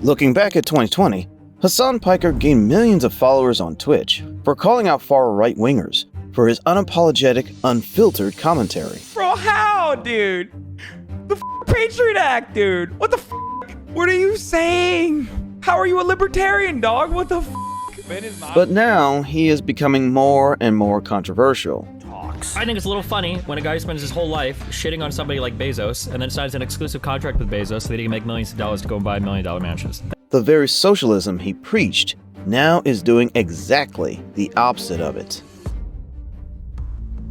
Looking back at 2020, Hasan Piker gained millions of followers on Twitch for calling out far right-wingers for his unapologetic, unfiltered commentary. Bro, how, dude? The Patriot Act, dude. What the What are you saying? How are you a libertarian, dog? What the But now he is becoming more and more controversial. I think it's a little funny when a guy spends his whole life shitting on somebody like Bezos and then signs an exclusive contract with Bezos so that he can make millions of dollars to go and buy $1 million mansions. The very socialism he preached now is doing exactly the opposite of it.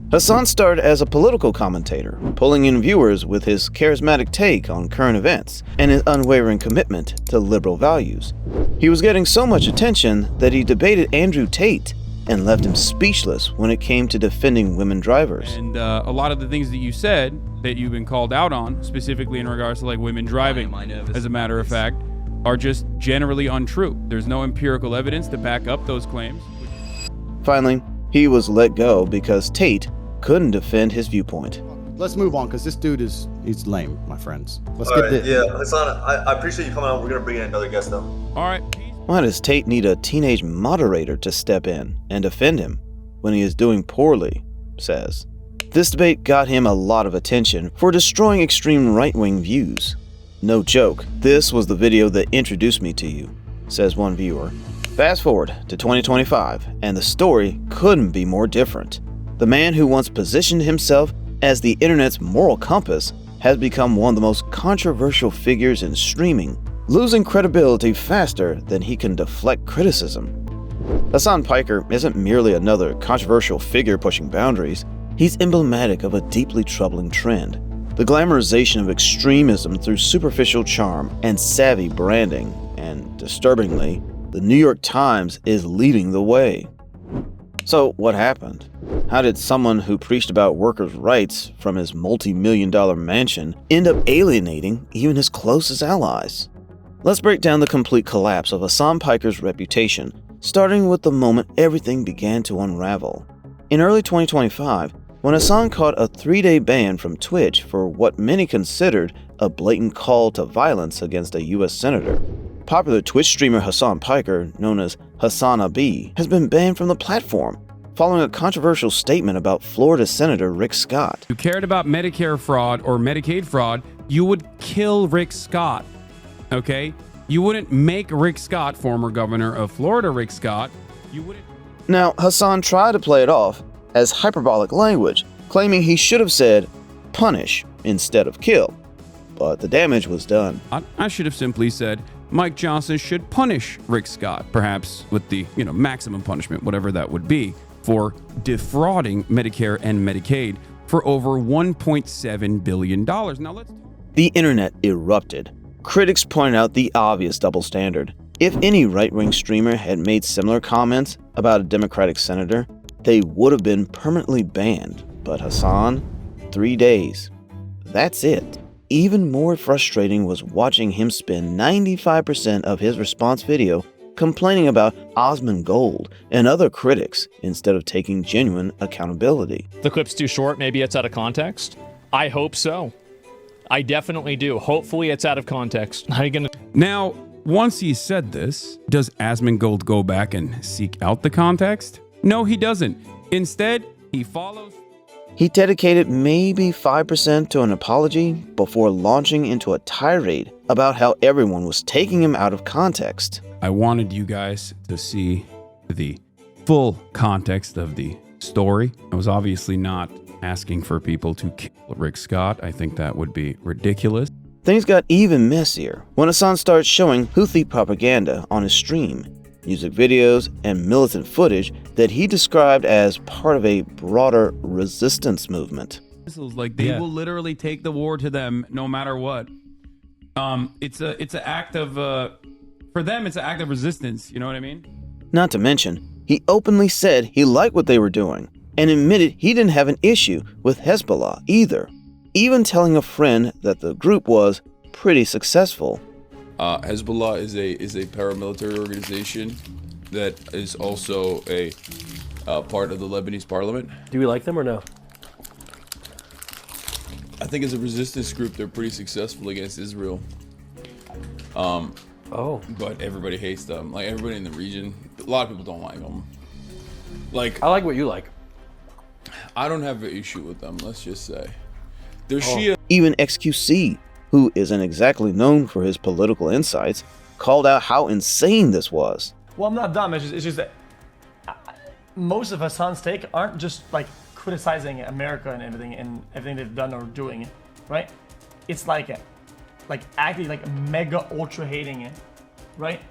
Hasan started as a political commentator, pulling in viewers with his charismatic take on current events and his unwavering commitment to liberal values. He was getting so much attention that he debated Andrew Tate and left him speechless when it came to defending women drivers. And a lot of the things that you said that you've been called out on, specifically in regards to like women driving, as a matter of fact, are just generally untrue. There's no empirical evidence to back up those claims. Finally, he was let go because Tate couldn't defend his viewpoint. Let's move on, because this dude he's lame, my friends. Let's All get right, this. yeah, Hasan, I appreciate you coming on. We're gonna bring in another guest though. All right. Why does Tate need a teenage moderator to step in and defend him when he is doing poorly, says. This debate got him a lot of attention for destroying extreme right-wing views. No joke, this was the video that introduced me to you, says one viewer. Fast forward to 2025, and the story couldn't be more different. The man who once positioned himself as the internet's moral compass has become one of the most controversial figures in streaming, losing credibility faster than he can deflect criticism. Hasan Piker isn't merely another controversial figure pushing boundaries, he's emblematic of a deeply troubling trend. The glamorization of extremism through superficial charm and savvy branding, and disturbingly, the New York Times is leading the way. So what happened? How did someone who preached about workers' rights from his multi-million-dollar mansion end up alienating even his closest allies? Let's break down the complete collapse of Hasan Piker's reputation, starting with the moment everything began to unravel. In early 2025, when Hasan caught a 3-day ban from Twitch for what many considered a blatant call to violence against a US senator. Popular Twitch streamer Hasan Piker, known as HasanAbi, has been banned from the platform, following a controversial statement about Florida Senator Rick Scott. If you cared about Medicare fraud or Medicaid fraud, you would kill Rick Scott, okay? You wouldn't make Rick Scott, former governor of Florida Rick Scott, you wouldn't... Now, Hasan tried to play it off as hyperbolic language, claiming he should have said punish instead of kill, but the damage was done. I should have simply said Mike Johnson should punish Rick Scott, perhaps with the, maximum punishment, whatever that would be, for defrauding Medicare and Medicaid for over $1.7 billion. Now let's... The internet erupted. Critics pointed out the obvious double standard. If any right-wing streamer had made similar comments about a Democratic senator, they would have been permanently banned. But Hasan, 3 days. That's it. Even more frustrating was watching him spend 95% of his response video complaining about Osmond Gold and other critics instead of taking genuine accountability. The clip's too short, maybe it's out of context. I hope so. I definitely do. Hopefully it's out of context. How are you gonna... Now, once he said this, does Osmond Gold go back and seek out the context? No, he doesn't. Instead, he follows... He dedicated maybe 5% to an apology before launching into a tirade about how everyone was taking him out of context. I wanted you guys to see the full context of the story. I was obviously not asking for people to kill Rick Scott. I think that would be ridiculous. Things got even messier when Hasan started showing Houthi propaganda on his stream, music videos, and militant footage that he described as part of a broader resistance movement. Like they will literally take the war to them no matter what. It's an act of for them it's an act of resistance, you know what I mean? Not to mention, he openly said he liked what they were doing and admitted he didn't have an issue with Hezbollah either, even telling a friend that the group was pretty successful. Hezbollah is a paramilitary organization that is also a part of the Lebanese parliament. Do we like them or no? I think as a resistance group, they're pretty successful against Israel. Oh. But everybody hates them. Like, everybody in the region, a lot of people don't like them. Like, I like what you like. I don't have an issue with them, let's just say. They're Shia. Even XQC, who isn't exactly known for his political insights, called out how insane this was. Well, I'm not dumb. It's just that most of Hasan's take aren't just like criticizing America and everything they've done or doing, right? It's like acting like mega ultra hating it, right?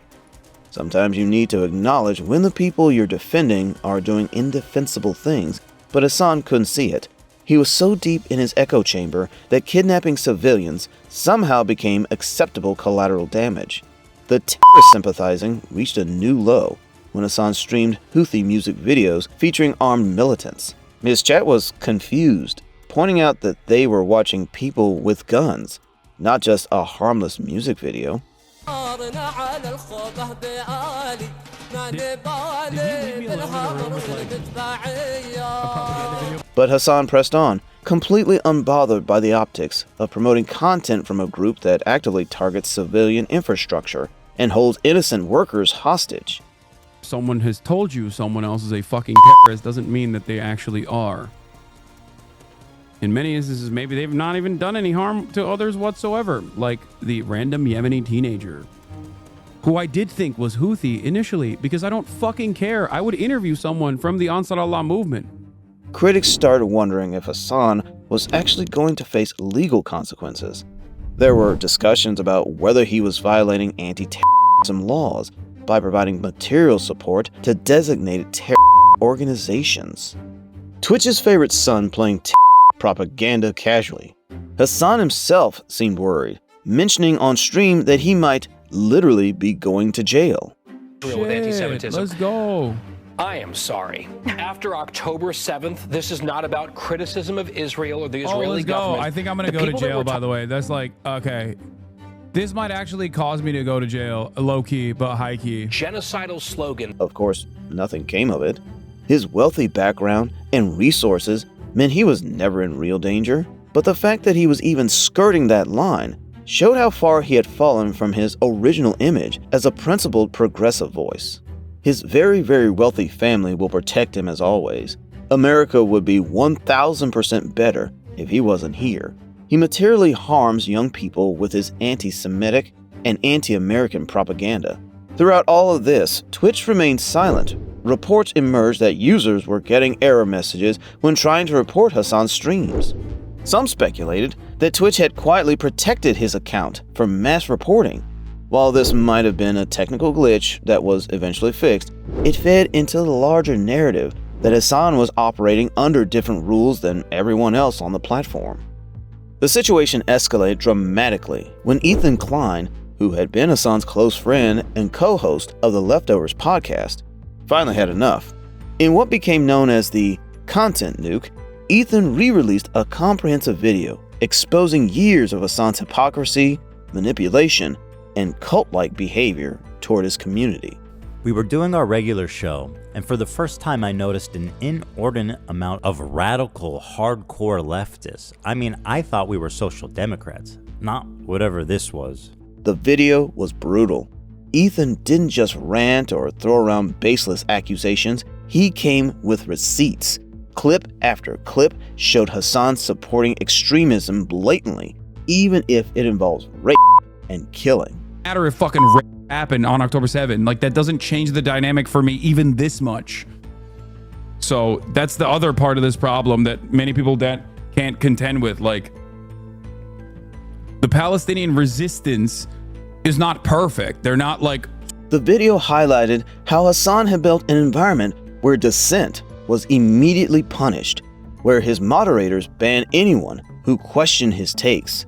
Sometimes you need to acknowledge when the people you're defending are doing indefensible things, but Hasan couldn't see it. He was so deep in his echo chamber that kidnapping civilians somehow became acceptable collateral damage. The terrorist sympathizing reached a new low when Hasan streamed Houthi music videos featuring armed militants. His chat was confused, pointing out that they were watching people with guns, not just a harmless music video. But Hasan pressed on, completely unbothered by the optics of promoting content from a group that actively targets civilian infrastructure and holds innocent workers hostage. Someone has told you someone else is a fucking terrorist doesn't mean that they actually are. In many instances, maybe they've not even done any harm to others whatsoever, like the random Yemeni teenager, who I did think was Houthi initially because I don't fucking care. I would interview someone from the Ansar Allah movement. Critics started wondering if Hasan was actually going to face legal consequences. There were discussions about whether he was violating anti-terrorism laws by providing material support to designated terror organizations. Twitch's favorite son playing propaganda casually. Hasan himself seemed worried, mentioning on stream that he might literally be going to jail. With anti-Semitism. Let's go. I am sorry. After October 7th, this is not about criticism of Israel or the Israeli let's government. go. I think I'm going to go to jail, by the way. That's like, okay. This might actually cause me to go to jail, low-key, but high-key. Genocidal slogan. Of course, nothing came of it. His wealthy background and resources meant he was never in real danger, but the fact that he was even skirting that line showed how far he had fallen from his original image as a principled progressive voice. His very, very wealthy family will protect him as always. America would be 1,000% better if he wasn't here. He materially harms young people with his anti-Semitic and anti-American propaganda. Throughout all of this, Twitch remained silent. Reports emerged that users were getting error messages when trying to report Hasan's streams. Some speculated that Twitch had quietly protected his account from mass reporting. While this might have been a technical glitch that was eventually fixed, it fed into the larger narrative that Hasan was operating under different rules than everyone else on the platform. The situation escalated dramatically when Ethan Klein, who had been Hasan's close friend and co-host of the Leftovers podcast, finally had enough. In what became known as the content nuke, Ethan re-released a comprehensive video exposing years of Hasan's hypocrisy, manipulation, and cult-like behavior toward his community. We were doing our regular show, and for the first time I noticed an inordinate amount of radical, hardcore leftists. I mean, I thought we were social democrats, not whatever this was. The video was brutal. Ethan didn't just rant or throw around baseless accusations, he came with receipts. Clip after clip showed Hasan supporting extremism blatantly, even if it involves rape and killing. Matter if fucking rape happened on October 7th. Like, that doesn't change the dynamic for me even this much. So that's the other part of this problem that many people that can't contend with. Like, the Palestinian resistance is not perfect. They're not like... The video highlighted how Hasan had built an environment where dissent was immediately punished, where his moderators banned anyone who questioned his takes.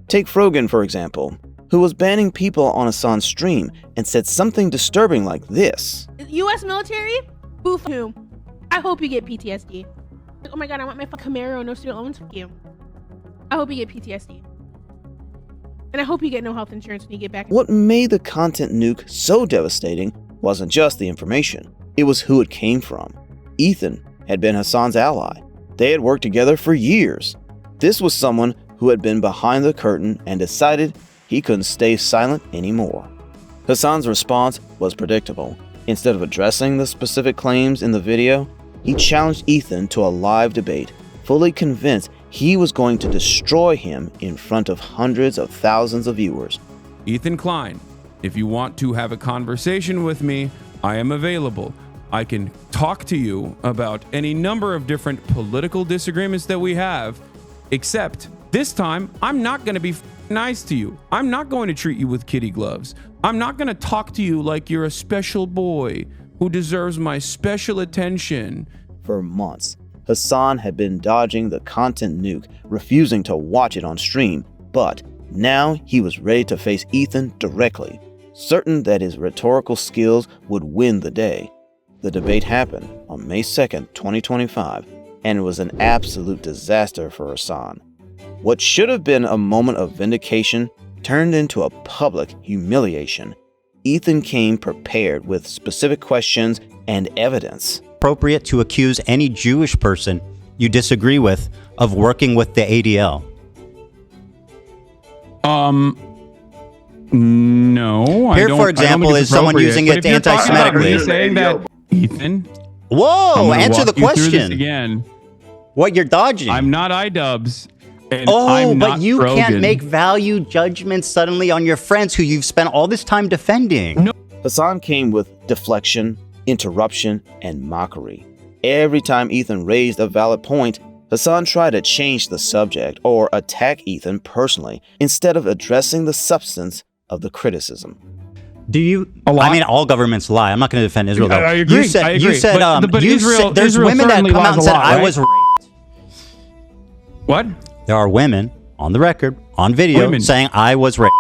Take Frogan, for example, who was banning people on Hasan's stream and said something disturbing like this. U.S. military? Boo who? I hope you get PTSD. Oh my god, I want my Camaro, no student loans. Fuck you. I hope you get PTSD. And I hope you get no health insurance when you get back. What made the content nuke so devastating wasn't just the information, it was who it came from. Ethan had been Hasan's ally. They had worked together for years. This was someone who had been behind the curtain and decided he couldn't stay silent anymore. Hasan's response was predictable. Instead of addressing the specific claims in the video, he challenged Ethan to a live debate, fully convinced he was going to destroy him in front of hundreds of thousands of viewers. Ethan Klein, if you want to have a conversation with me, I am available. I can talk to you about any number of different political disagreements that we have, except this time, I'm not going to be nice to you. I'm not going to treat you with kitty gloves. I'm not going to talk to you like you're a special boy who deserves my special attention. For months, Hasan had been dodging the content nuke, refusing to watch it on stream, but now he was ready to face Ethan directly, certain that his rhetorical skills would win the day. The debate happened on May 2nd, 2025, and it was an absolute disaster for Hasan. What should have been a moment of vindication turned into a public humiliation. Ethan came prepared with specific questions and evidence. Appropriate to accuse any Jewish person you disagree with of working with the ADL? No. Here, for example, is someone using it anti-Semitically. Saying that, Ethan. Whoa! Answer the question. Again. What you're dodging? I'm not iDubbbz. But you can't make value judgments suddenly on your friends who you've spent all this time defending. No. Hasan came with deflection, interruption, and mockery. Every time Ethan raised a valid point, Hasan tried to change the subject or attack Ethan personally instead of addressing the substance of the criticism. Do you? I mean, all governments lie. I'm not going to defend Israel. I agree. You said, I agree. You said, but Israel, there's Israel women that come out and said, right? I was raped. What? There are women on the record, on video, saying I was raped.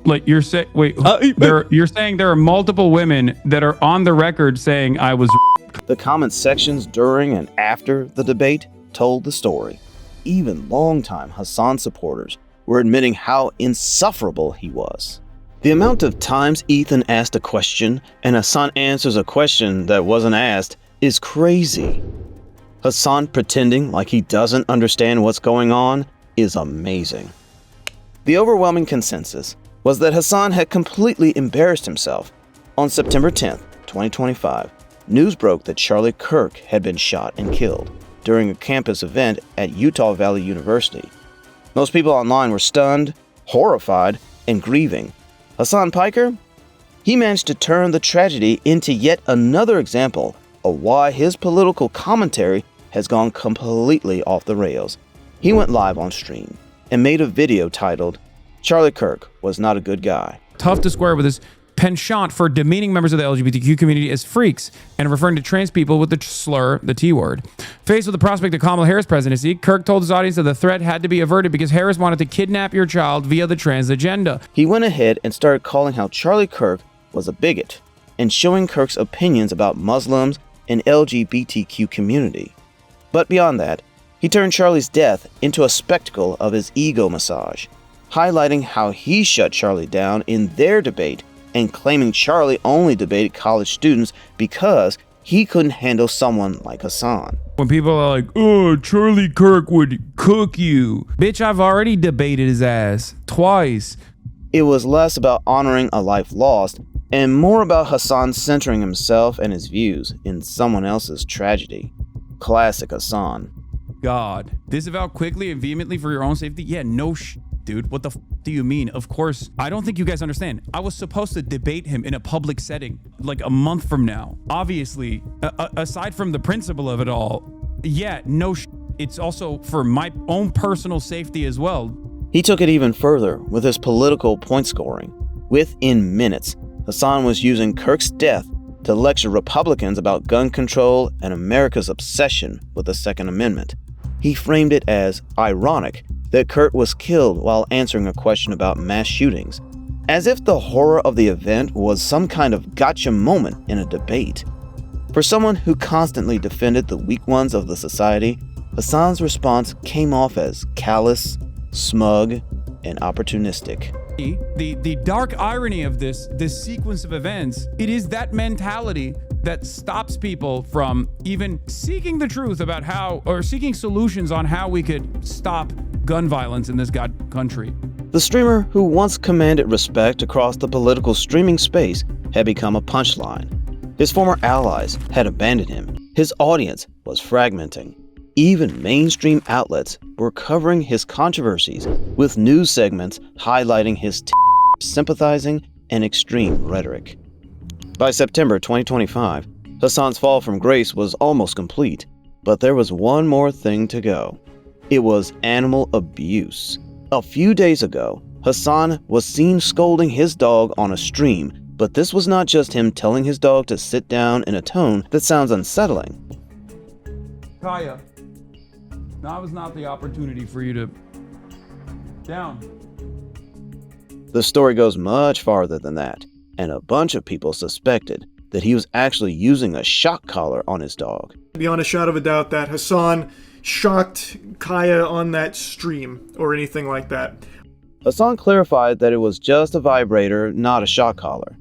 Like you're saying, you're saying there are multiple women that are on the record saying I was raped. The comment sections during and after the debate told the story. Even longtime Hasan supporters were admitting how insufferable he was. The amount of times Ethan asked a question and Hasan answers a question that wasn't asked is crazy. Hasan pretending like he doesn't understand what's going on is amazing. The overwhelming consensus was that Hasan had completely embarrassed himself. On September 10th, 2025, news broke that Charlie Kirk had been shot and killed during a campus event at Utah Valley University. Most people online were stunned, horrified, and grieving. Hasan Piker? He managed to turn the tragedy into yet another example of why his political commentary has gone completely off the rails. He went live on stream and made a video titled, "Charlie Kirk was not a good guy." Tough to square with his penchant for demeaning members of the LGBTQ community as freaks and referring to trans people with the slur, the T word. Faced with the prospect of Kamala Harris' presidency, Kirk told his audience that the threat had to be averted because Harris wanted to kidnap your child via the trans agenda. He went ahead and started calling how Charlie Kirk was a bigot and showing Kirk's opinions about Muslims and LGBTQ community. But beyond that, he turned Charlie's death into a spectacle of his ego massage, highlighting how he shut Charlie down in their debate and claiming Charlie only debated college students because he couldn't handle someone like Hasan. When people are like, oh, Charlie Kirk would cook you. Bitch, I've already debated his ass twice. It was less about honoring a life lost and more about Hasan centering himself and his views in someone else's tragedy. Classic Hasan. God. Disavow quickly and vehemently for your own safety? Yeah, no dude. What the do you mean? Of course, I don't think you guys understand. I was supposed to debate him in a public setting like a month from now. Obviously, aside from the principle of it all, yeah, no it's also for my own personal safety as well. He took it even further with his political point scoring. Within minutes, Hasan was using Kirk's death to lecture Republicans about gun control and America's obsession with the Second Amendment. He framed it as ironic that Kirk was killed while answering a question about mass shootings, as if the horror of the event was some kind of gotcha moment in a debate. For someone who constantly defended the weak ones of the society, Hasan's response came off as callous, smug, and opportunistic. The dark irony of this sequence of events, it is that mentality that stops people from even seeking the truth about how, or seeking solutions on how we could stop gun violence in this country. The streamer, who once commanded respect across the political streaming space, had become a punchline. His former allies had abandoned him. His audience was fragmenting. Even mainstream outlets were covering his controversies with news segments highlighting his sympathizing and extreme rhetoric. By September 2025, Hasan's fall from grace was almost complete, but there was one more thing to go. It was animal abuse. A few days ago, Hasan was seen scolding his dog on a stream, but this was not just him telling his dog to sit down in a tone that sounds unsettling. Kaya, now is not the opportunity for you to... Down. The story goes much farther than that, and a bunch of people suspected that he was actually using a shock collar on his dog. Beyond a shadow of a doubt that Hasan shocked Kaya on that stream or anything like that. Hasan clarified that it was just a vibrator, not a shock collar.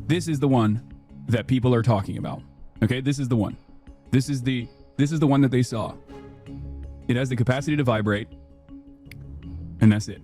This is the one that people are talking about. Okay, this is the one. This is the one that they saw. It has the capacity to vibrate, and that's it.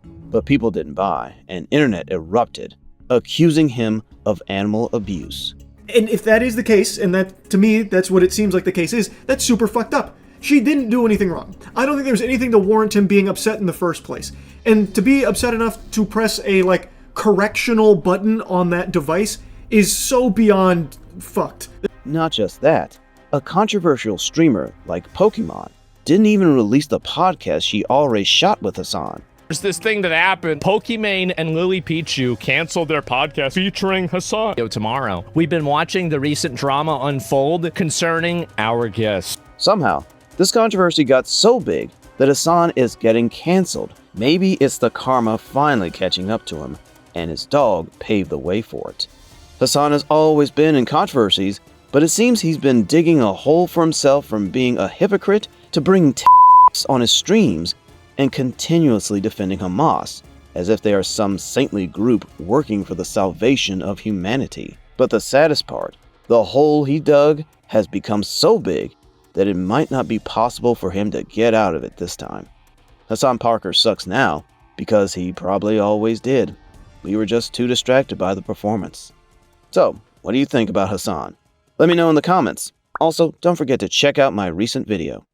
But people didn't buy, and internet erupted, accusing him of animal abuse. And if that is the case, and that, to me, that's what it seems like the case is, that's super fucked up. She didn't do anything wrong. I don't think there's anything to warrant him being upset in the first place. And to be upset enough to press a, correctional button on that device is so beyond fucked. Not just that, a controversial streamer like Pokemon didn't even release the podcast she already shot with Hasan. There's this thing that happened. Pokimane and Lily Pichu canceled their podcast featuring Hasan tomorrow. We've been watching the recent drama unfold concerning our guest. Somehow, this controversy got so big that Hasan is getting canceled. Maybe it's the karma finally catching up to him, and his dog paved the way for it. Hasan has always been in controversies, but it seems he's been digging a hole for himself from being a hypocrite to bringing on his streams and continuously defending Hamas, as if they are some saintly group working for the salvation of humanity. But the saddest part, the hole he dug has become so big that it might not be possible for him to get out of it this time. Hasan Piker sucks now because he probably always did. We were just too distracted by the performance. So, what do you think about Hasan? Let me know in the comments. Also, don't forget to check out my recent video.